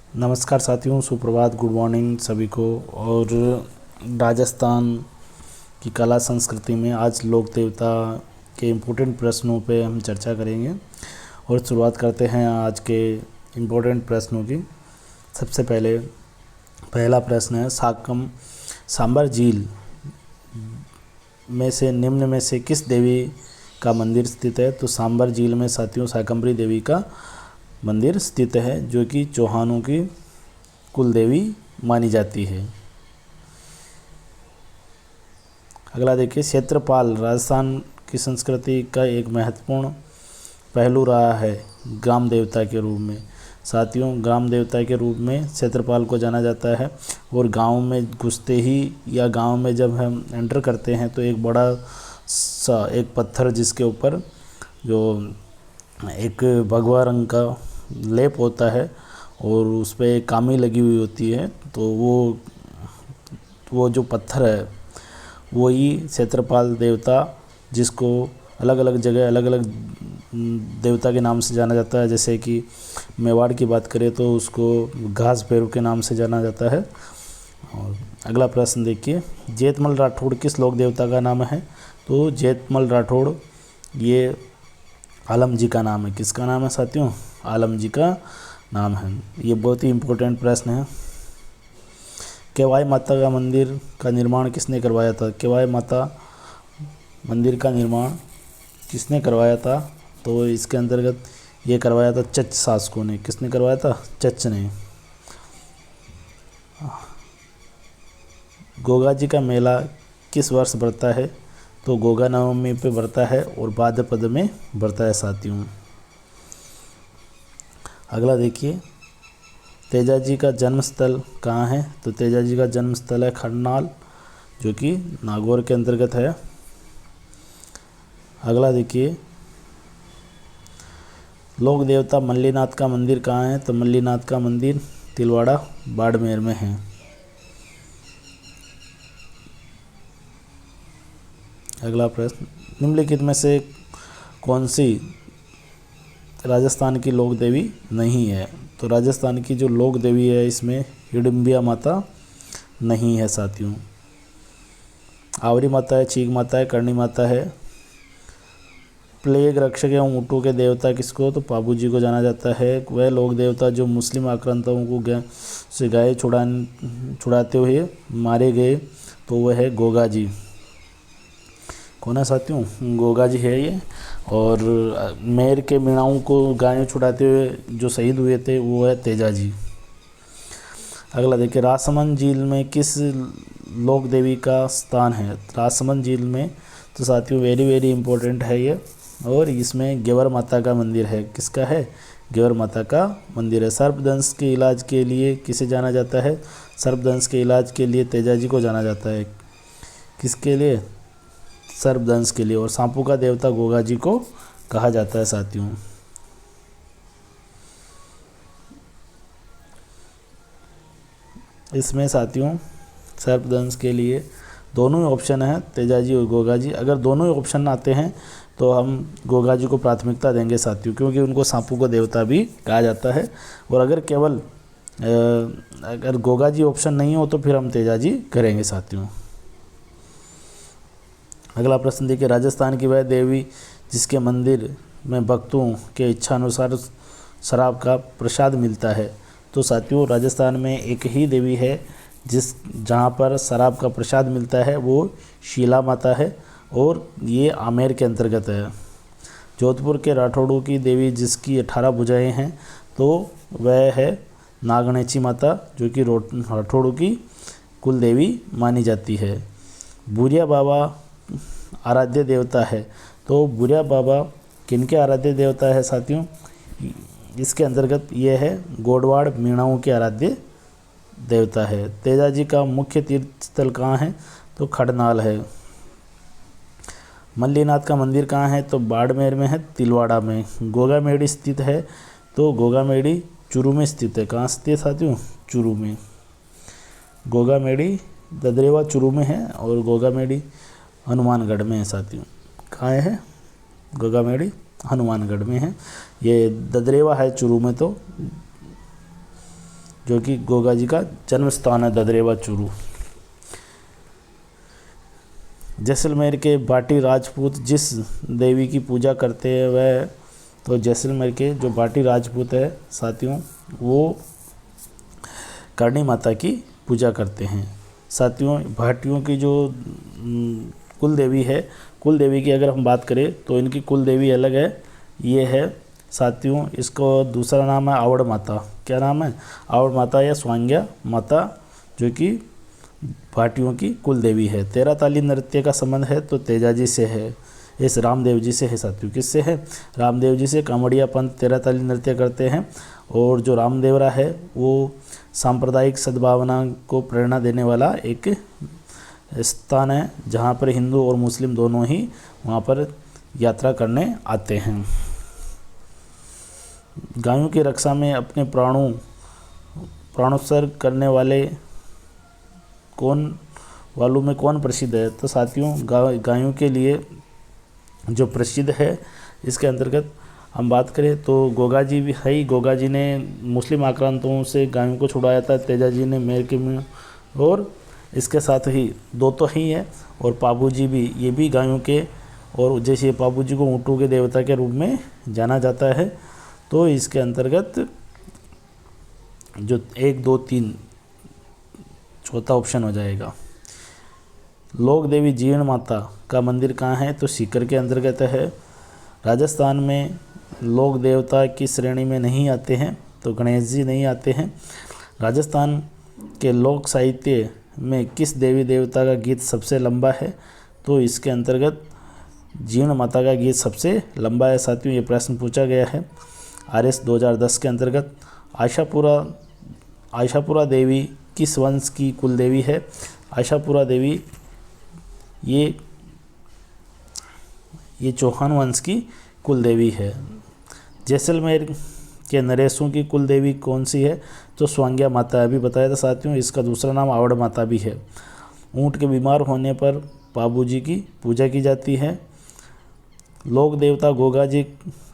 नमस्कार साथियों, सुप्रभात, गुड मॉर्निंग सभी को। और राजस्थान की कला संस्कृति में आज लोक देवता के इम्पोर्टेंट प्रश्नों पे हम चर्चा करेंगे और शुरुआत करते हैं आज के इम्पोर्टेंट प्रश्नों की। सबसे पहले पहला प्रश्न है, सांबर झील में से निम्न में से किस देवी का मंदिर स्थित है? तो सांबर झील में साथियों शाकंभरी देवी का मंदिर स्थित है, जो कि चौहानों की कुल देवी मानी जाती है। अगला देखिए, क्षेत्रपाल राजस्थान की संस्कृति का एक महत्वपूर्ण पहलू रहा है ग्राम देवता के रूप में। साथियों, ग्राम देवता के रूप में क्षेत्रपाल को जाना जाता है और गांव में घुसते ही या गांव में जब हम एंटर करते हैं तो एक बड़ा सा एक पत्थर जिसके ऊपर जो एक भगवा रंग का लेप होता है और उस पर एक कामी लगी हुई होती है, तो वो जो पत्थर है वो ही क्षेत्रपाल देवता, जिसको अलग अलग जगह अलग अलग देवता के नाम से जाना जाता है। जैसे कि मेवाड़ की बात करें तो उसको घास भैरव के नाम से जाना जाता है। और अगला प्रश्न देखिए, जेतमल राठौड़ किस लोक देवता का नाम है? तो जेतमल राठौड़ ये आलम जी का नाम है। किसका नाम है साथियों? आलम जी का नाम है। ये बहुत ही इम्पोर्टेंट प्रश्न है। केवाई माता का मंदिर का निर्माण किसने करवाया था? केवाई माता मंदिर का निर्माण किसने करवाया था? तो इसके अंतर्गत ये करवाया था चच शासकों ने। किसने करवाया था? चच ने। गोगा जी का मेला किस वर्ष बढ़ता है? तो गोगा नवमी पे बढ़ता है और भाद्रपद में बढ़ता है साथियों। अगला देखिए, तेजाजी का जन्म स्थल कहाँ है? तो तेजाजी का जन्म स्थल है खरनाल, जो कि नागौर के अंतर्गत है। अगला देखिए, लोक देवता मल्लीनाथ का मंदिर कहाँ है? तो मल्लीनाथ का मंदिर तिलवाड़ा बाड़मेर में है। अगला प्रश्न, निम्नलिखित में से कौन सी राजस्थान की लोक देवी नहीं है? तो राजस्थान की जो लोक देवी है इसमें हिडिंबिया माता नहीं है साथियों। आवरी माता है, चीक माता है, करणी माता है। प्लेग रक्षक एवं ऊँटों के देवता किसको? तो पाबू जी को जाना जाता है। वह लोक देवता जो मुस्लिम आक्रांताओं को से गाय छुड़ाते हुए मारे गए, तो वह है गोगा जी। कौन है साथियों? गोगा जी है ये। और मेर के मीणाओं को गायों छुड़ाते हुए जो शहीद हुए थे वो है तेजा जी। अगला देखिए, राजसमंद झील में किस लोक देवी का स्थान है? राजसमंद झील में तो साथियों वेरी वेरी इंपॉर्टेंट है ये, और इसमें गेवर माता का मंदिर है। किसका है? गेवर माता का मंदिर है। सर्पदंश के इलाज के लिए किसे जाना जाता है? सर्पदंश के इलाज के लिए तेजा जी को जाना जाता है। किसके लिए? सर्पदंश के लिए। और सांपों का देवता गोगा जी को कहा जाता है साथियों। इसमें साथियों सर्पदंश के लिए दोनों ही ऑप्शन है, तेजा जी और गोगा जी। अगर दोनों ही ऑप्शन आते हैं तो हम गोगा जी को प्राथमिकता देंगे साथियों, क्योंकि उनको सांपों का देवता भी कहा जाता है। और अगर केवल अगर गोगा जी ऑप्शन नहीं हो तो फिर हम तेजा जी करेंगे साथियों। अगला प्रश्न देखिए, राजस्थान की वह देवी जिसके मंदिर में भक्तों के इच्छा अनुसार शराब का प्रसाद मिलता है? तो साथियों राजस्थान में एक ही देवी है जहाँ पर शराब का प्रसाद मिलता है, वो शीला माता है, और ये आमेर के अंतर्गत है। जोधपुर के राठौड़ों की देवी जिसकी 18 भुजाएं हैं, तो वह है नागणेची माता, जो कि राठौड़ों की कुल देवी मानी जाती है। बुरिया बाबा आराध्य देवता है, तो बुरिया बाबा किनके आराध्य देवता है साथियों? इसके अंतर्गत ये है गोडवाड़ मीणाओं के आराध्य देवता है। तेजा जी का मुख्य तीर्थ स्थल कहाँ है? तो खड़नाल है। मल्लीनाथ का मंदिर कहाँ है? तो बाड़मेर में है, तिलवाड़ा में। गोगा मेड़ी स्थित है, तो गोगा मेड़ी चूरू में स्थित है। कहाँ स्थित है साथियों? चूरू में। गोगा मेड़ी ददरेवा चूरू में है और गोगा मेड़ी हनुमानगढ़ में है साथियों। कहाँ है? गोगा मेड़ी हनुमानगढ़ में है। ये ददरेवा है चूरू में, तो जो कि गोगा जी का जन्म स्थान है, ददरेवा चूरू। जैसलमेर के बाटी राजपूत जिस देवी की पूजा करते हैं वह, तो जैसलमेर के जो बाटी राजपूत है साथियों, वो करणी माता की पूजा करते हैं। साथियों, भाटियों की जो कुल देवी है, कुल देवी की अगर हम बात करें तो इनकी कुल देवी अलग है। ये है साथियों, इसको दूसरा नाम है आवड़ माता। क्या नाम है? आवड़ माता या स्वांग्या माता, जो कि भाटियों की कुल देवी है। तेरह ताली नृत्य का संबंध है तो तेजाजी से है, इस रामदेव जी से है साथियों। किससे है? रामदेव जी से। कांवड़िया पंथ तेरह ताली नृत्य करते हैं। और जो रामदेवरा है वो सांप्रदायिक सद्भावना को प्रेरणा देने वाला एक स्थान है, जहाँ पर हिंदू और मुस्लिम दोनों ही वहाँ पर यात्रा करने आते हैं। गायों की रक्षा में अपने प्राणोत्सर्ग करने वाले में कौन प्रसिद्ध है? तो साथियों, गायों के लिए जो प्रसिद्ध है, इसके अंतर्गत हम बात करें तो गोगा जी भी है ही। गोगा जी ने मुस्लिम आक्रांतों से गायों को छुड़ाया था, तेजाजी ने मेर के में, और इसके साथ ही दो तो ही है, और पाबू जी भी, ये भी गायों के, और जैसे पाबू जी को ऊँटों के देवता के रूप में जाना जाता है। तो इसके अंतर्गत जो 1 2 3 चौथा ऑप्शन हो जाएगा। लोक देवी जीर्ण माता का मंदिर कहाँ है? तो सीकर के अंतर्गत है। राजस्थान में लोक देवता की श्रेणी में नहीं आते हैं, तो गणेश जी नहीं आते हैं। राजस्थान के लोक साहित्य में किस देवी देवता का गीत सबसे लंबा है? तो इसके अंतर्गत जीर्ण माता का गीत सबसे लंबा है साथियों। ये प्रश्न पूछा गया है RS 2010 के अंतर्गत। आशापुरा देवी किस वंश की कुल देवी है? आशापुरा देवी ये चौहान वंश की कुल देवी है। जैसलमेर के नरेशों की कुल देवी कौन सी है? तो स्वांग्या माता, अभी बताया था साथियों। इसका दूसरा नाम आवड़ माता भी है। ऊँट के बीमार होने पर पाबू जी की पूजा की जाती है। लोक देवता गोगा जी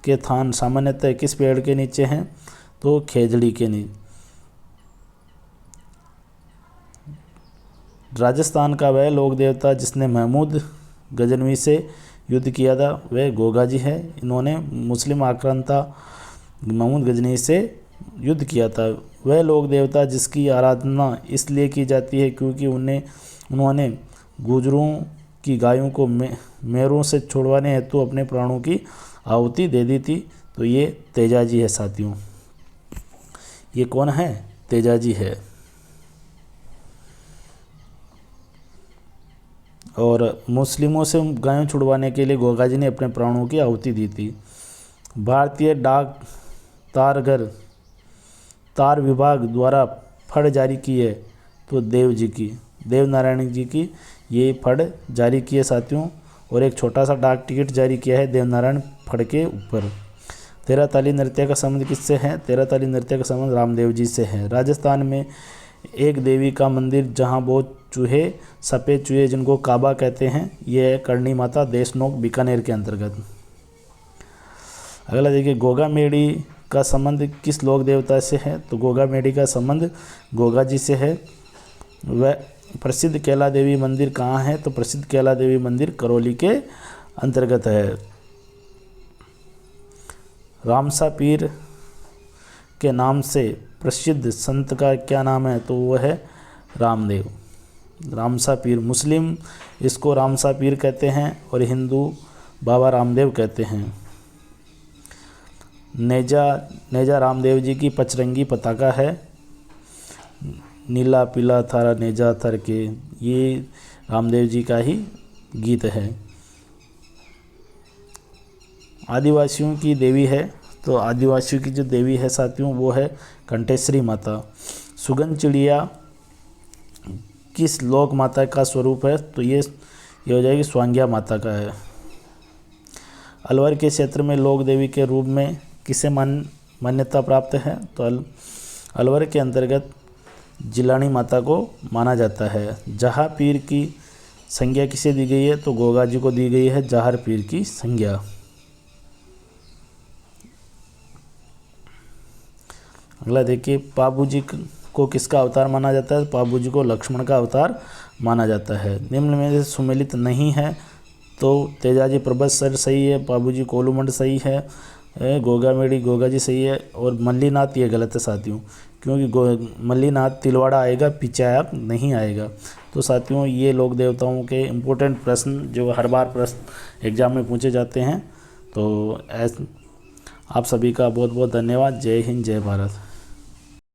के थान सामान्यतः किस पेड़ के नीचे हैं? तो खेजड़ी के नीचे। राजस्थान का वह लोक देवता जिसने महमूद गजनवी से युद्ध किया था, वह गोगा जी है। इन्होंने मुस्लिम आक्रांता महमूद गजनवी से युद्ध किया था। वह लोक देवता जिसकी आराधना इसलिए की जाती है क्योंकि उन्होंने गुजरों की गायों को मेरों से छुड़वाने हेतु अपने प्राणों की आहुति दे दी थी। तो ये तेजाजी है साथियों। ये कौन है? तेजाजी है। और मुस्लिमों से गायों छुड़वाने के लिए गोगा जी ने अपने प्राणों की आहुति दी थी। भारतीय डाक तार विभाग द्वारा फड़ जारी की है, तो देवनारायण जी की ये फड़ जारी की है साथियों। और एक छोटा सा डाक टिकट जारी किया है देवनारायण फड़ के ऊपर। तेरह ताली नृत्य का संबंध किससे है? तेरह ताली नृत्य का संबंध रामदेव जी से है। राजस्थान में एक देवी का मंदिर जहां बहुत चूहे, सफ़ेद चूहे जिनको काबा कहते हैं, यह है करणी माता, देशनोक बीकानेर के अंतर्गत। अगला देखिए, गोगा मेड़ी का संबंध किस लोक देवता से है? तो गोगा मेड़ी का संबंध गोगा जी से है। वह प्रसिद्ध कैला देवी मंदिर कहाँ है? तो प्रसिद्ध कैला देवी मंदिर करौली के अंतर्गत है। रामसा पीर के नाम से प्रसिद्ध संत का क्या नाम है? तो वो है रामदेव। रामसा पीर, मुस्लिम इसको रामसा पीर कहते हैं और हिंदू बाबा रामदेव कहते हैं। नेजा रामदेव जी की पचरंगी पताका है। नीला पीला थारा नेजा थर के, ये रामदेव जी का ही गीत है। आदिवासियों की देवी है, तो आदिवासियों की जो देवी है साथियों वो है कंटेश्वरी माता। सुगंध चिड़िया किस लोक माता का स्वरूप है? तो ये हो जाएगी स्वांग्या माता का है। अलवर के क्षेत्र में लोक देवी के रूप में किसे मान्यता प्राप्त है? तो अलवर के अंतर्गत जिलानी माता को माना जाता है। जहाँ पीर की संज्ञा किसे दी गई है? तो गोगा जी को दी गई है जहर पीर की संज्ञा। अगला देखिए, को किसका अवतार माना जाता है? पाबू जी को लक्ष्मण का अवतार माना जाता है। निम्न में से सुमेलित नहीं है तो तेजाजी पर्वत सर सही है, पाबू जी कोलूमंड सही है, गोगामेड़ी गोगा जी सही है, और मल्लीनाथ ये गलत है साथियों, क्योंकि मल्लीनाथ तिलवाड़ा आएगा, पिचायक नहीं आएगा। तो साथियों ये लोक देवताओं के इम्पोर्टेंट प्रश्न जो हर बार प्रश्न एग्जाम में पूछे जाते हैं। तो आप सभी का बहुत बहुत धन्यवाद। जय हिंद, जय भारत।